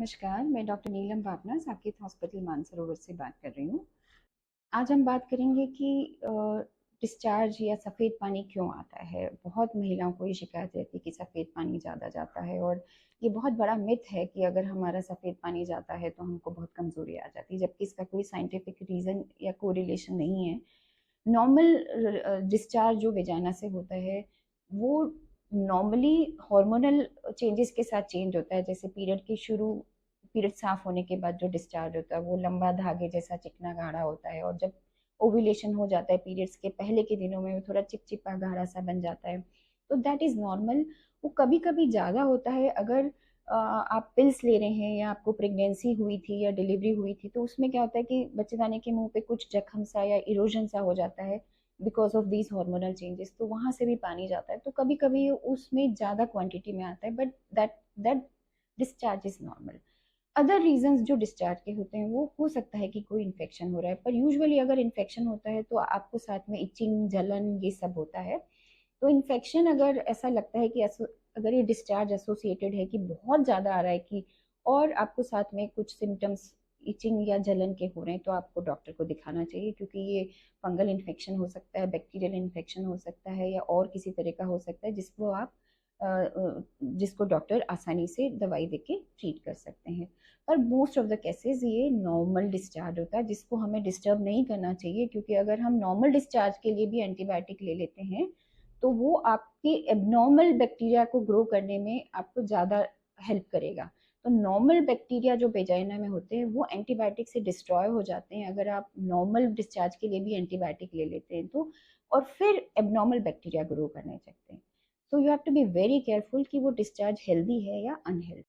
नमस्कार, मैं डॉक्टर नीलम पापना साकेत हॉस्पिटल मानसरोवर से बात कर रही हूँ। आज हम बात करेंगे कि डिस्चार्ज या सफ़ेद पानी क्यों आता है। बहुत महिलाओं को ये शिकायत रहती है कि सफ़ेद पानी ज़्यादा जाता है और ये बहुत बड़ा मिथ है कि अगर हमारा सफ़ेद पानी जाता है तो हमको बहुत कमज़ोरी आ जाती है, जबकि इसका कोई साइंटिफिक रीज़न या कोरिलेशन नहीं है। नॉर्मल डिस्चार्ज जो वेजाइना से होता है वो नॉर्मली हार्मोनल चेंजेस के साथ चेंज होता है। जैसे पीरियड साफ होने के बाद जो डिस्चार्ज होता है वो लंबा धागे जैसा चिकना गाढ़ा होता है, और जब ओव्यूलेशन हो जाता है पीरियड्स के पहले के दिनों में वो थोड़ा चिपचिपा गाढ़ा सा बन जाता है। तो दैट इज़ नॉर्मल। वो कभी कभी ज़्यादा होता है अगर आप पिल्स ले रहे हैं या आपको प्रेगनेंसी हुई थी या डिलीवरी हुई थी, तो उसमें क्या होता है कि बच्चेदानी के मुंह पे कुछ जख्म सा या इरोजन सा हो जाता है because of these hormonal changes, तो वहां से भी पानी जाता है। तो कभी कभी उसमें ज़्यादा क्वांटिटी में आता है, but that that discharge is normal. Other reasons जो डिस्चार्ज के होते हैं वो हो सकता है कि कोई इन्फेक्शन हो रहा है, पर यूजुअली अगर इन्फेक्शन होता है तो आपको साथ में इचिंग, जलन, ये सब होता है। तो इन्फेक्शन अगर ऐसा लगता है कि अगर ये डिस्चार्ज एसोसिएटेड है कि बहुत ज़्यादा आ रहा है कि और आपको साथ में कुछ सिम्टम्स इचिंग या जलन के हो रहे हैं, तो आपको डॉक्टर को दिखाना चाहिए, क्योंकि ये फंगल इन्फेक्शन हो सकता है, बैक्टीरियल इन्फेक्शन हो सकता है, या और किसी तरह का हो सकता है जिसको डॉक्टर आसानी से दवाई देके ट्रीट कर सकते हैं। पर मोस्ट ऑफ द केसेस ये नॉर्मल डिस्चार्ज होता है जिसको हमें डिस्टर्ब नहीं करना चाहिए, क्योंकि अगर हम नॉर्मल डिस्चार्ज के लिए भी एंटीबायोटिक ले लेते हैं तो वो आपके एबनॉर्मल बैक्टीरिया को ग्रो करने में आपको ज़्यादा हेल्प करेगा। तो नॉर्मल बैक्टीरिया जो वेजाइना में होते हैं वो एंटीबायोटिक से डिस्ट्रॉय हो जाते हैं अगर आप नॉर्मल डिस्चार्ज के लिए भी एंटीबायोटिक ले लेते हैं तो, और फिर एबनॉर्मल बैक्टीरिया ग्रो करने लगते हैं। So you have to be very careful कि वो डिस्चार्ज हेल्दी है या अनहेल्दी।